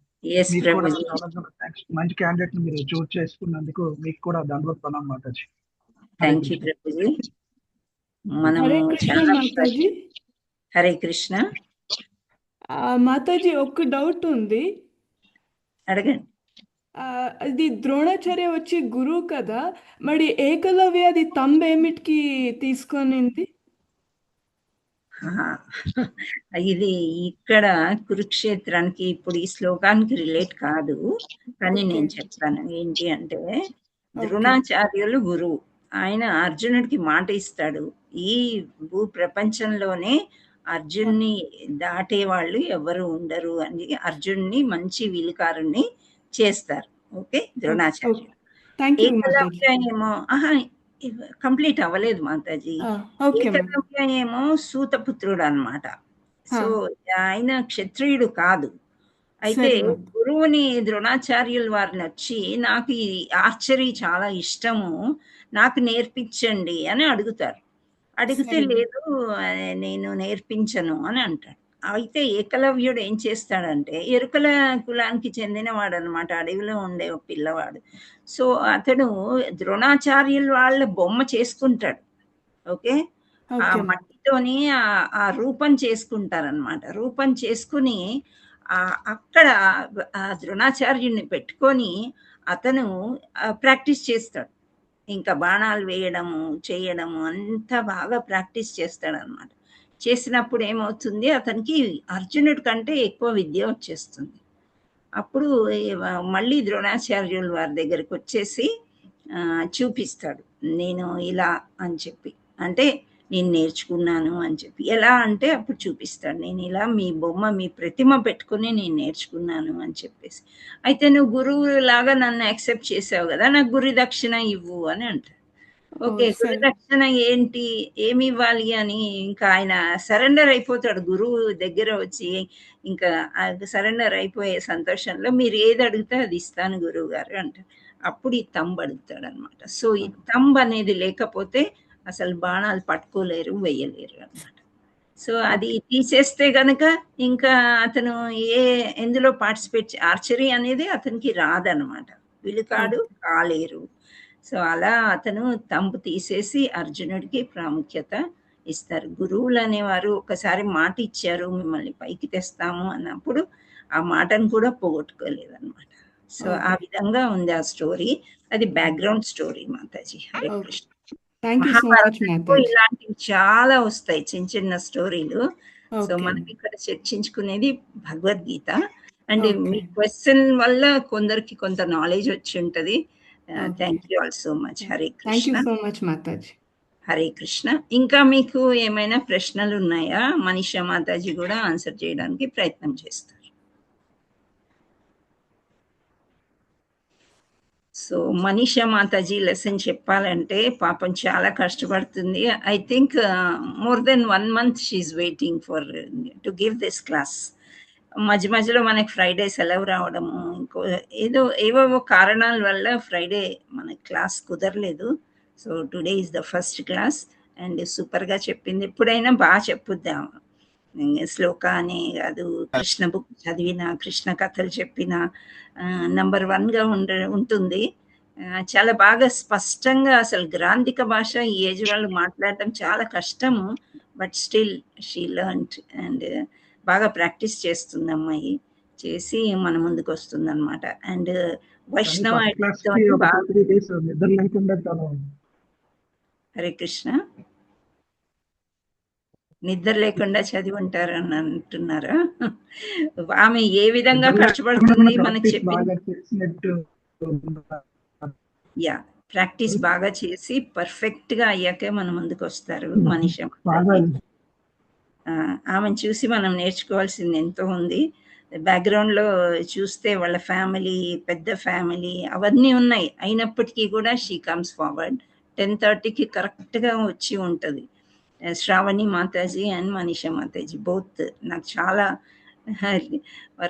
Speaker 9: మీకు కూడా చాలా థ్యాంక్స్. మంచి క్యాండిడేట్ ని మీరు చూస్ చేసుకున్నందుకు మీకు కూడా దండవత్ ప్రణాం మాతాజీ.
Speaker 5: హరే కృష్ణ
Speaker 7: మాతాజీ, ఒక డౌట్ ఉంది,
Speaker 5: అడగండి.
Speaker 7: అది ద్రోణాచార్య వచ్చి గురువు కదా, మరి ఏకలవ్య అది ఏమిటికి తీసుకొనింది?
Speaker 5: ఇది ఇక్కడ కురుక్షేత్రానికి ఇప్పుడు ఈ శ్లోకానికి రిలేట్ కాదు, కానీ నేను చెప్తాను. ఏంటి అంటే, ద్రోణాచార్యులు గురువు, ఆయన అర్జునుడికి మాట ఇస్తాడు, ఈ భూ ప్రపంచంలోనే అర్జున్ని దాటే వాళ్ళు ఎవరు ఉండరు అని అర్జున్ని మంచి విలుకారుణ్ణి చేస్తారు. ఓకే, ద్రోణాచార్యులు. ఏకలవ్య ఏమో కంప్లీట్ అవ్వలేదు మాతాజీ. ఏకలవ్య ఏమో సూతపుత్రుడు అన్నమాట. సో ఆయన క్షత్రియుడు కాదు. అయితే గురువుని ద్రోణాచార్యుల వారిని వచ్చి, నాకు ఈ ఆర్చరీ చాలా ఇష్టము, నాకు నేర్పించండి అని అడుగుతారు. అడిగితే లేదు నేను నేర్పించను అని అంటాడు. అయితే ఏకలవ్యుడు ఏం చేస్తాడంటే ఎరుకల కులానికి చెందినవాడు అనమాట, అడవిలో ఉండే ఒక పిల్లవాడు. సో అతడు ద్రోణాచార్యుల వాళ్ళ బొమ్మ చేసుకుంటాడు. ఓకే, ఆ మట్టితోని ఆ రూపం చేసుకుంటారనమాట. రూపం చేసుకుని అక్కడ ఆ ద్రోణాచార్యుడిని పెట్టుకొని అతను ప్రాక్టీస్ చేస్తాడు. ఇంకా బాణాలు వేయడము చేయడము అంతా బాగా ప్రాక్టీస్ చేస్తాడనమాట. చేసినప్పుడు ఏమవుతుంది, అతనికి అర్జునుడి కంటే ఎక్కువ విద్య వచ్చేస్తుంది. అప్పుడు మళ్ళీ ద్రోణాచార్యుల వారి దగ్గరికి వచ్చేసి చూపిస్తాడు, నేను ఇలా అని చెప్పి, అంటే నేను నేర్చుకున్నాను అని చెప్పి. ఎలా అంటే అప్పుడు చూపిస్తాడు, నేను ఇలా మీ బొమ్మ మీ ప్రతిమ పెట్టుకుని నేను నేర్చుకున్నాను అని చెప్పేసి. అయితే నువ్వు గురువు లాగా నన్ను యాక్సెప్ట్ చేసావు కదా, నాకు గురు దక్షిణ ఇవ్వు అని అంటాడు. ఓకే, గురు దక్షిణ ఏంటి, ఏమి ఇవ్వాలి అని ఇంకా ఆయన సరెండర్ అయిపోతాడు గురువు దగ్గర వచ్చి. ఇంకా సరెండర్ అయిపోయే సంతోషంలో మీరు ఏది అడిగితే అది ఇస్తాను గురువు గారు అంటారు. అప్పుడు ఈ తంబ్ అడుగుతాడు అనమాట. సో ఈ తంబ్ అనేది లేకపోతే అసలు బాణాలు పట్టుకోలేరు, వేయలేరు అనమాట. సో అది తీసేస్తే గనక ఇంకా అతను ఎందులో పార్టిసిపేట్, ఆర్చరీ అనేది అతనికి రాదనమాట, విలుకాడు కాలేరు. సో అలా అతను తంబు తీసేసి అర్జునుడికి ప్రాముఖ్యత ఇస్తారు. గురువులు అనేవారు ఒకసారి మాట ఇచ్చారు మిమ్మల్ని పైకి తెస్తాము అన్నప్పుడు ఆ మాటను కూడా పోగొట్టుకోలేదు అనమాట. సో ఆ విధంగా ఉంది ఆ స్టోరీ. అది బ్యాక్గ్రౌండ్ స్టోరీ మాతాజీ. హరే కృష్ణ. మహాభారతంలో ఇలాంటివి చాలా వస్తాయి, చిన్న చిన్న స్టోరీలు. సో మనం ఇక్కడ చర్చించుకునేది భగవద్గీత. అండ్ మీ క్వశ్చన్ వల్ల కొందరికి కొంత నాలెడ్జ్ వచ్చి ఉంటది. Thank you all so much. Hare Krishna. Hare Krishna. ఇంకా మీకు ఏమైనా ప్రశ్నలు ఉన్నాయా? మనీషా మాతాజీ కూడా ఆన్సర్ చేయడానికి ప్రయత్నం చేస్తారు. సో మనీషా మాతాజీ లెసన్ చెప్పాలంటే పాపం చాలా కష్టపడుతుంది. I think more than 1 month she's waiting for to give this class. మధ్య మధ్యలో మనకి ఫ్రైడే సెలవు రావడము, ఏవేవో కారణాల వల్ల ఫ్రైడే మనకి క్లాస్ కుదరలేదు. So today is the first class and సూపర్గా చెప్పింది. ఎప్పుడైనా బాగా చెప్పుద్దాం. శ్లోక అనే కాదు, కృష్ణ బుక్ చదివిన, కృష్ణ కథలు చెప్పిన నంబర్ 1గా ఉంటుంది. చాలా బాగా స్పష్టంగా, అసలు గ్రాంధిక భాష ఈ ఏజ్ వాళ్ళు మాట్లాడటం చాలా కష్టము. But still she learned and బాగా ప్రాక్టీస్ చేస్తుంది అమ్మాయి. చేసి మన ముందుకు వస్తుంది అనమాట. అండ్ వైష్ణవ హరే కృష్ణ. నిద్ర లేకుండా చదివి ఉంటారు అని అంటున్నారా? ఆమె ఏ విధంగా కష్టపడుతుంది మనకి చెప్పింది. యా, ప్రాక్టీస్ బాగా చేసి పర్ఫెక్ట్ గా అయ్యాకే మన ముందుకు వస్తారు మనీషా. ఆమెను చూసి మనం నేర్చుకోవాల్సింది ఎంతో ఉంది. బ్యాక్గ్రౌండ్ లో చూస్తే వాళ్ళ ఫ్యామిలీ, పెద్ద ఫ్యామిలీ అవన్నీ ఉన్నాయి. అయినప్పటికీ కూడా షీ కమ్స్ ఫార్వర్డ్. 10:30కి కరెక్ట్ గా వచ్చి ఉంటది. శ్రావణి మాతాజీ అండ్ మనీషా మాతాజీ బోత్ నాకు చాలా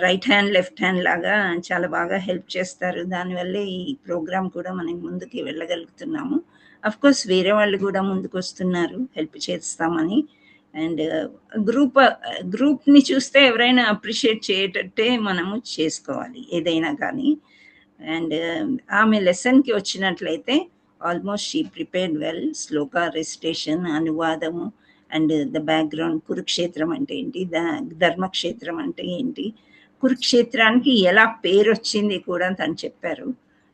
Speaker 5: రైట్ హ్యాండ్ లెఫ్ట్ హ్యాండ్ లాగా చాలా బాగా హెల్ప్ చేస్తారు. దానివల్లే ఈ ప్రోగ్రామ్ కూడా మనం ముందుకు వెళ్ళగలుగుతున్నాము. అఫ్ కోర్స్ వేరే వాళ్ళు కూడా ముందుకు వస్తున్నారు హెల్ప్ చేస్తామని. అండ్ గ్రూప్ని చూస్తే ఎవరైనా అప్రిషియేట్ చేయటట్టే మనము చేసుకోవాలి ఏదైనా కానీ. అండ్ ఆమె లెసన్కి వచ్చినట్లయితే ఆల్మోస్ట్ షీ ప్రిపేర్డ్ వెల్. శ్లోక రెసిటేషన్, అనువాదము అండ్ ద బ్యాక్గ్రౌండ్, కురుక్షేత్రం అంటే ఏంటి, ధర్మక్షేత్రం అంటే ఏంటి, కురుక్షేత్రానికి ఎలా పేరు వచ్చింది కూడా తను చెప్పారు.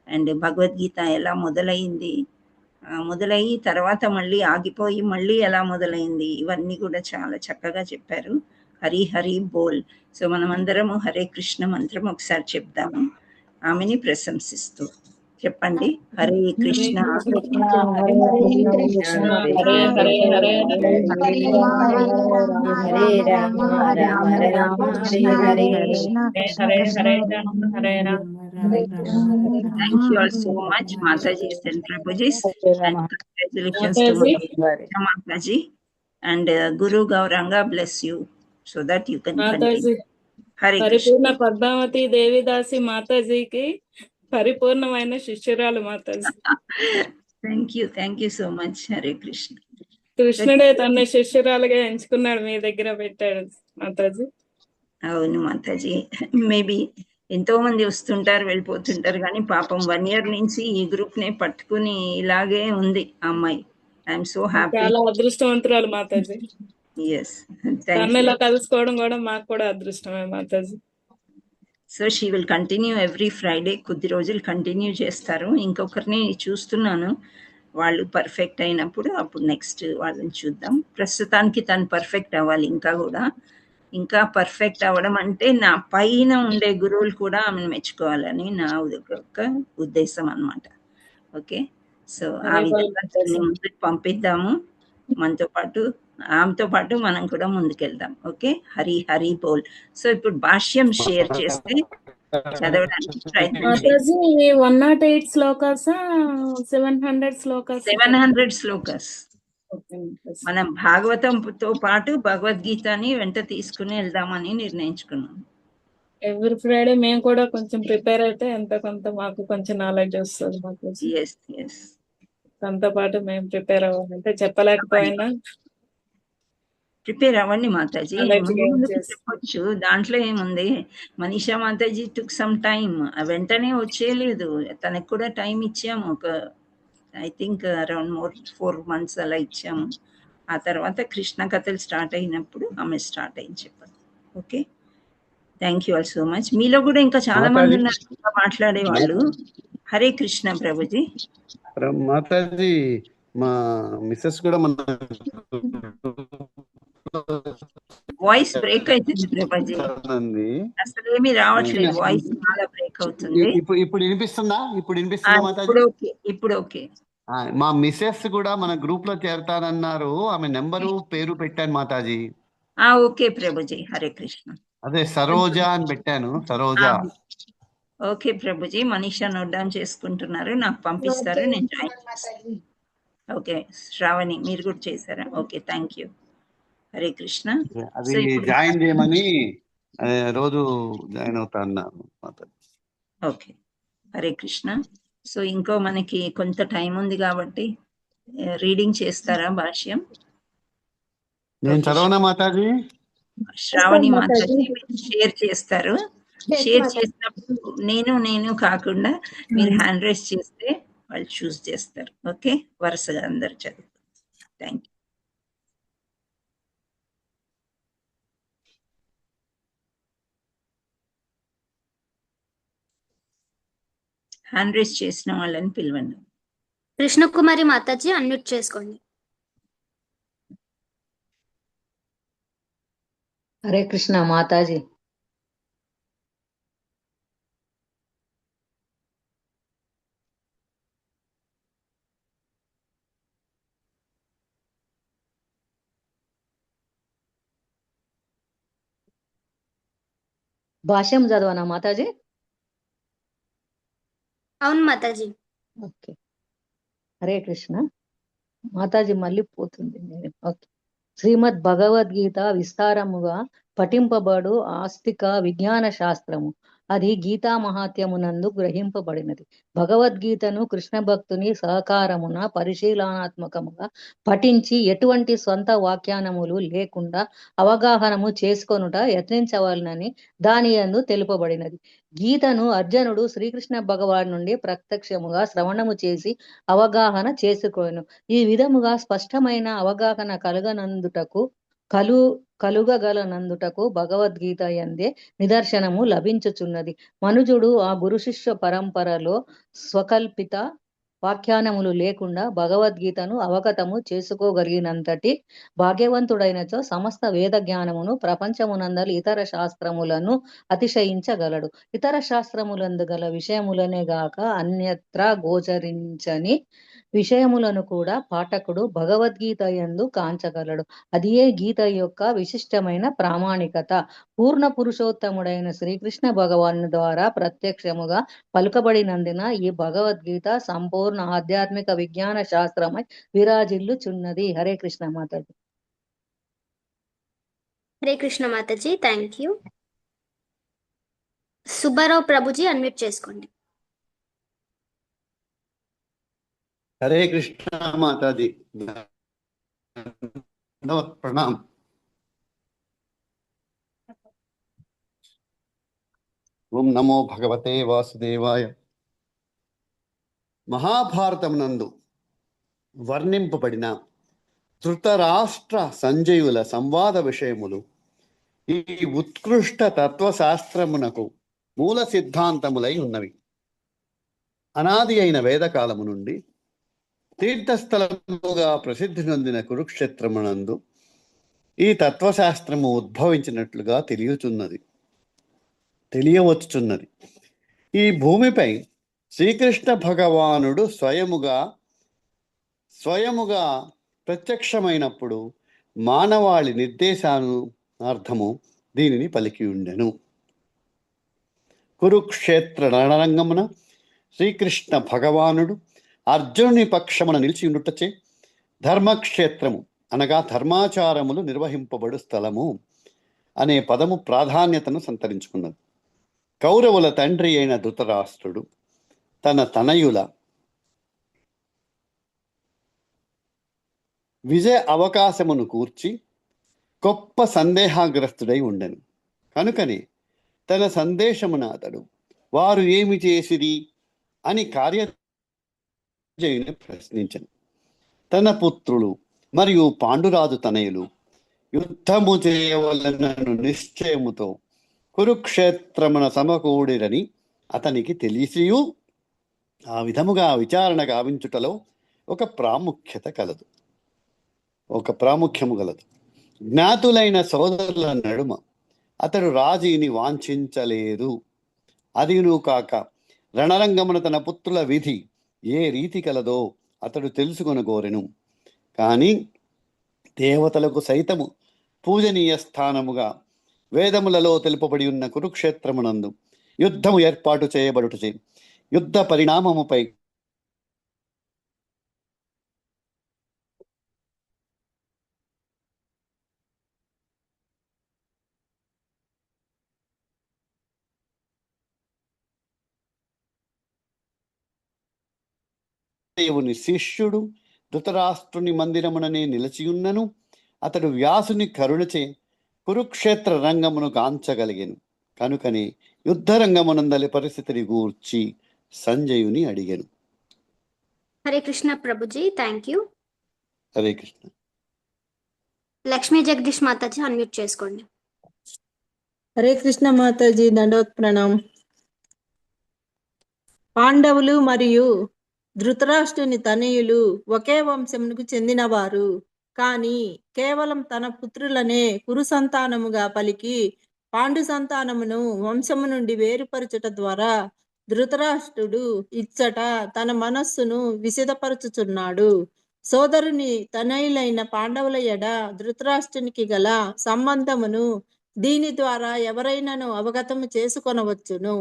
Speaker 5: అండ్ భగవద్గీత ఎలా మొదలయ్యి తర్వాత మళ్ళీ ఆగిపోయి మళ్ళీ ఎలా మొదలైంది, ఇవన్నీ కూడా చాలా చక్కగా చెప్పారు. హరి హరి బోల్. సో మనమందరము హరే కృష్ణ మంత్రం ఒకసారి చెప్దాము ఆమెని ప్రశంసిస్తూ. చెప్పండి. Hare Krishna
Speaker 7: Hare Hare Hare
Speaker 4: Hare Rama Rama Rama Hare Hare
Speaker 7: Hare Hare Hare Rama.
Speaker 5: Thank you all so much, Mataji and Prabhuji, and congratulations to Mataji and Guru Gauranga bless you so that you can continue. Hare Krishna.
Speaker 7: పరిపూర్ణ పద్మావతి దేవిదాసి మాతాజీకి పరిపూర్ణమైన శిష్యురాలు Mataji.
Speaker 5: Thank you so much. Hare Krishna.
Speaker 7: కృష్ణుడే తన శిష్యురాలుగా ఎంచుకున్నాడు, మీ దగ్గర పెట్టాడు. మాతాజీ.
Speaker 5: అవును మాతాజీ, మేబీ ఎంతో మంది వస్తుంటారు వెళ్ళిపోతుంటారు, కానీ పాపం 1 year నుంచి ఈ గ్రూప్ నే పట్టుకుని ఇలాగే ఉంది ఆ అమ్మాయి. I'm so happy.
Speaker 7: చాలా అదృష్టవంతురాలు మాతాజీ.
Speaker 5: ఎస్, థ్యాంక్
Speaker 7: తను
Speaker 5: యూ.
Speaker 7: ఇలా కలుసుకోవడం కూడా మాకు కూడా అదృష్టమే Mataji.
Speaker 5: So she will continue every Friday, కొద్ది రోజులు కంటిన్యూ చేస్తారు. ఇంకొకరిని చూస్తున్నాను, వాళ్ళు పర్ఫెక్ట్ అయినప్పుడు అప్పుడు నెక్స్ట్ వాళ్ళని చూద్దాం. ప్రస్తుతానికి తను పర్ఫెక్ట్ అవ్వాలి, ఇంకా పర్ఫెక్ట్ అవ్వడం అంటే నా పైన ఉండే గురువులు కూడా ఆమెను మెచ్చుకోవాలని నా ఒక ఉద్దేశం అన్నమాట. ఓకే, సో ఆ విధంగా దాన్ని ముందుకు పంపిద్దాము. మనతో పాటు ఆమెతో పాటు మనం కూడా ముందుకెళ్దాం. ఓకే, హరి హరి బోల్. సో ఇప్పుడు భాష్యం షేర్ చేస్తే చదవడానికి ప్రయత్నం చేయండి.
Speaker 7: మాతాజీ 108 శ్లోకాసా 700 శ్లోకాస్?
Speaker 5: 700 శ్లోకాస్. మనం భాగవతంతో పాటు భగవద్గీతని వెంట తీసుకుని వెళ్దామని నిర్ణయించుకున్నాం.
Speaker 7: ఎవ్రీ ఫ్రైడే మేము కూడా కొంచెం ప్రిపేర్ అయితే ఎంత కొంత మాకు కొంచెం నాలెడ్జ్ వస్తుంది మాతాజీ.
Speaker 5: ఎస్ ఎస్,
Speaker 7: తనతో పాటు మేము ప్రిపేర్ అవ్వాలంటే చెప్పలేకపోయినా
Speaker 5: ప్రిపేర్ అవ్వండి మాతాజీ,
Speaker 7: Knowledge gain
Speaker 5: ముందుకు
Speaker 7: చేసి.
Speaker 5: చెప్పొచ్చు, దాంట్లో ఏముంది. Manisha Mataji took some time, వెంటనే వచ్చేయలేదు, తనకు కూడా టైం ఇచ్చాము. ఒక ఐ థింక్ అరౌండ్ 4 months అలా ఇచ్చాము. ఆ తర్వాత కృష్ణ కథలు స్టార్ట్ అయినప్పుడు ఆమె స్టార్ట్ అయింది చెప్పారు. Okay, thank you all so much. మీలో కూడా ఇంకా చాలా మంది ఉన్నారు ఇంకా మాట్లాడే వాళ్ళు. హరే కృష్ణ ప్రభుజీ.
Speaker 10: మాతాజీ, మా మిస్సెస్ కూడా మన
Speaker 5: వాయిస్ బ్రేక్ అవుతుంది ప్రభుజీ, అసలు ఏమీ రావట్లేదు, వాయిస్ చాలా బ్రేక్ అవుతుంది.
Speaker 10: ఇప్పుడు వినిపిస్తుందా? మాతాజీ?
Speaker 5: ఇప్పుడు ఓకే.
Speaker 10: మా మిస్సెస్ కూడా మన గ్రూప్ లో చేరతానన్నారు, ఆమె నెంబరు పేరు పెట్టాను మాతాజీ.
Speaker 5: ఓకే ప్రభుజీ, హరే కృష్ణ.
Speaker 10: అదే సరోజ అని పెట్టాను, Saroja.
Speaker 5: Okay Prabhuji, Manisha note down చేసుకుంటున్నారు, నాకు పంపిస్తారు, నేను జాయిన్ చేస్తాను. ఓకే, శ్రావణి మీరు కూడా చేశారా? Okay, thank you. Hare Krishna.
Speaker 10: అది జాయిన్ చేయమని రోజు జాయిన్ అవుతా అన్నారు మాతాజీ.
Speaker 5: ఓకే, హరే కృష్ణ. సో ఇంకో మనకి కొంత టైం ఉంది కాబట్టి రీడింగ్ చేస్తారా భాష్యం?
Speaker 10: నేను చదవనా మాతాజీ?
Speaker 5: శ్రావణి మాతాజీ షేర్ చేస్తారు. షేర్ చేసినప్పుడు నేను కాకుండా మీరు హ్యాండ్ రైజ్ చేస్తే వాళ్ళు చూస్ చేస్తారు. ఓకే, వరుసగా అందరు చదువు. Thank you. హ్యాండ్ రైజ్ చేసిన వాళ్ళని పిలవండి.
Speaker 1: కృష్ణకుమారి మాతాజీ అన్మ్యూట్ చేసుకోండి.
Speaker 4: హరే కృష్ణ మాతాజీ. భాష్యం చదవనా మాతాజీ?
Speaker 1: అవును మాతాజీ.
Speaker 4: ఓకే, హరే కృష్ణ మాతాజీ. మళ్ళీ పోతుంది. ఓకే, శ్రీమద్ భగవద్గీత విస్తారముగా పఠింపబడు ఆస్తిక విజ్ఞాన శాస్త్రము. అది గీతా మహాత్యమునందు గ్రహింపబడినది. భగవద్గీతను కృష్ణ భక్తుని సహకారమున పరిశీలనాత్మకముగా పఠించి ఎటువంటి స్వంత వ్యాఖ్యానములు లేకుండా అవగాహనము చేసుకొనుట యత్నించవలనని దాని యందు తెలుపబడినది. గీతను అర్జునుడు శ్రీకృష్ణ భగవాన్ నుండి ప్రత్యక్షముగా శ్రవణము చేసి అవగాహన చేసుకోను. ఈ విధముగా స్పష్టమైన అవగాహన కలుగగలనందుటకు భగవద్గీత యందే నిదర్శనము లభించుచున్నది. మనుజుడు ఆ గురు శిష్య పరంపరలో స్వకల్పిత వ్యాఖ్యానములు లేకుండా భగవద్గీతను అవగతము చేసుకోగలిగినంతటి భాగ్యవంతుడైనచో సమస్త వేద జ్ఞానమును ప్రపంచమునందలి ఇతర శాస్త్రములను అతిశయించగలడు. ఇతర శాస్త్రములందు గల విషయములనే గాక అన్యత్ర గోచరించని విషయములను కూడా పాఠకుడు భగవద్గీత యందు కాంచగలడు. అదియే గీత యొక్క విశిష్టమైన ప్రామాణికత. పూర్ణ పురుషోత్తముడైన శ్రీకృష్ణ భగవాను ద్వారా ప్రత్యక్షముగా పలుకబడినందున ఈ భగవద్గీత సంపూర్ణ ఆధ్యాత్మిక విజ్ఞాన శాస్త్రమై విరాజిల్లుచున్నది. Hare Krishna Mataji.
Speaker 1: Hare Krishna Mataji, thank you. Subbarao Prabhuji unmute చేసుకోండి.
Speaker 10: హరే కృష్ణ మాతాజీ, ప్రణామ్. ఓం నమో భగవతే వాసుదేవాయ. మహాభారతం నందు వర్ణింపబడిన ధృతరాష్ట్ర సంజయుల సంవాద విషయములు ఈ ఉత్కృష్ట తత్వశాస్త్రమునకు మూల సిద్ధాంతములై ఉన్నవి. అనాది అయిన వేదకాలము నుండి తీర్థస్థలముగా ప్రసిద్ధి నొందిన కురుక్షేత్రమునందు ఈ తత్వశాస్త్రము ఉద్భవించినట్లుగా తెలియవచ్చుచున్నది. ఈ భూమిపై శ్రీకృష్ణ భగవానుడు స్వయముగా ప్రత్యక్షమైనప్పుడు మానవాళి నిర్దేశానార్థము దీనిని పలికి ఉండెను. కురుక్షేత్ర రణరంగమున శ్రీకృష్ణ భగవానుడు అర్జునుని పక్షమున నిలిచి ఉండుటచే ధర్మక్షేత్రము అనగా ధర్మాచారములు నిర్వహింపబడు స్థలము అనే పదము ప్రాధాన్యతను సంతరించుకున్నది. కౌరవుల తండ్రి అయిన ధృతరాష్ట్రుడు తన తనయుల విజయ అవకాశమును కూర్చి గొప్ప సందేహాగ్రస్తుడై ఉండెను. కనుకనే తన సందేశమున అతడు వారు ఏమి చేసిరి అని కార్యజయుని ప్రశ్నించను. తన పుత్రులు మరియు పాండురాజు తనయులు యుద్ధము చేయవలనను నిశ్చయముతో కురుక్షేత్రమున సమకూడిరని అతనికి తెలిసియు ఆ విధముగా విచారణ గావించుటలో ఒక ప్రాముఖ్యము గలదు. జ్ఞాతులైన సోదరుల నడుమ అతడు రాజీని వాంఛించలేదు. అదిను కాక రణరంగమున తన పుత్రుల విధి ఏ రీతి కలదో అతడు తెలుసుకొనగోరెను. కానీ దేవతలకు సైతము పూజనీయ స్థానముగా వేదములలో తెలుపబడి ఉన్న కురుక్షేత్రమునందు యుద్ధము ఏర్పాటు చేయబడుటచే యుద్ధ పరిణామముపై దేవుని శిష్యుడు ధృతరాష్ట్రుని మందిరముననే నిలిచియున్నను అతడు వ్యాసుని కరుణచే కురుక్షేత్ర రంగమును కాంచగలిగెను. కనుకనే యుద్ధ రంగమునందలి పరిస్థితిని గూర్చి సంజయుని అడిగెను.
Speaker 1: Hare Krishna Prabhuji, thank you.
Speaker 10: Hare Krishna.
Speaker 1: Lakshmi Jagadish Mataji unmute చేసుకోండి.
Speaker 8: హరే కృష్ణ మాతాజీ, దండవత్ ప్రణాం. పాండవులు మరియు ధృతరాష్ట్రుని తనయులు ఒకే వంశమునకు చెందినవారు. కాని కేవలం తన పుత్రులనే కురు సంతానముగా పలికి పాండు సంతానమును వంశము నుండి వేరుపరచుట ద్వారా ధృతరాష్ట్రుడు ఇచ్చట తన మనస్సును విసిదపరచుచున్నాడు. సోదరుని తనయులైన పాండవుల ఎడ ధృతరాష్ట్రునికి గల సంబంధమును దీని ద్వారా ఎవరైనాను అవగతము చేసుకొనవచ్చును.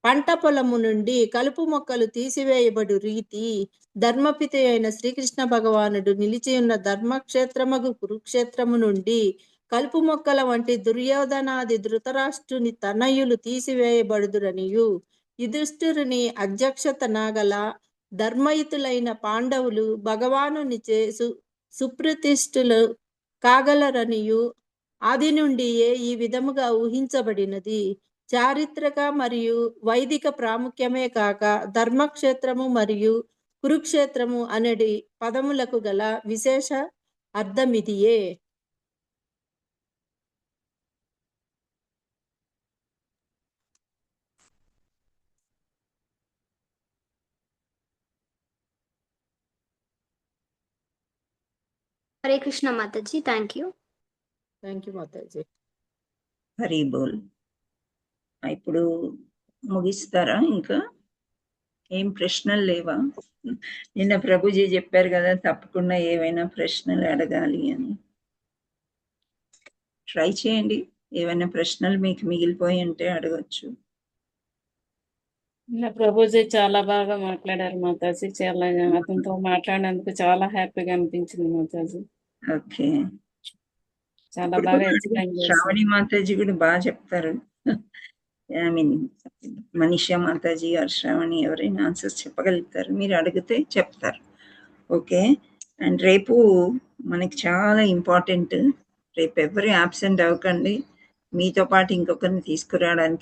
Speaker 8: పంట పొలము నుండి కలుపు మొక్కలు తీసివేయబడు రీతి ధర్మపిత అయిన శ్రీకృష్ణ భగవానుడు నిలిచి ఉన్న ధర్మక్షేత్రమగు కురుక్షేత్రము నుండి కలుపు మొక్కల వంటి దుర్యోధనాది ధృతరాష్ట్రుని తనయులు తీసివేయబడుదురనియు యుధిష్ఠిరుని అధ్యక్షతన గల ధర్మయుతులైన పాండవులు భగవానుని చేసు సుప్రతిష్ఠులు కాగలరనియు ఆది నుండియే ఈ విధముగా ఊహించబడినది. చారిత్రక మరియు వైదిక ప్రాముఖ్యమే కాక ధర్మక్షేత్రము మరియు కురుక్షేత్రము అనేది పదములకు గల విశేష అర్థమిదియే.
Speaker 1: Hare Krishna Mataji, thank you.
Speaker 8: Thank you Mataji.
Speaker 5: Hari బోల్. ఇప్పుడు ముగిస్తారా? ఇంకా ఏం ప్రశ్నలు లేవా? నిన్న ప్రభుజీ చెప్పారు కదా తప్పకుండా ఏవైనా ప్రశ్నలు అడగాలి అని. ట్రై చేయండి. ఏవైనా ప్రశ్నలు మీకు మిగిలిపోయి ఉంటే అడగచ్చు.
Speaker 7: ప్రభుజీ చాలా బాగా మాట్లాడారు మాతాజీ. చాలా అతనితో మాట్లాడినందుకు చాలా హ్యాపీగా అనిపించింది మాతాజీ.
Speaker 5: ఓకే,
Speaker 7: చాలా బాగా ఎక్స్ప్లెయిన్ చేశారు.
Speaker 5: శ్రావణి మాతాజీ కూడా బాగా చెప్తారు. ఐ మీన్ మనీషా మాతాజీ ఆర్ శ్రావణి ఎవరైనా ఆన్సర్స్ చెప్పగలుగుతారు, మీరు అడిగితే చెప్తారు. ఓకే, అండ్ రేపు మనకి చాలా ఇంపార్టెంట్. రేపు ఎవరు యాబ్సెంట్ అవ్వకండి. మీతో పాటు ఇంకొకరిని తీసుకురావడానికి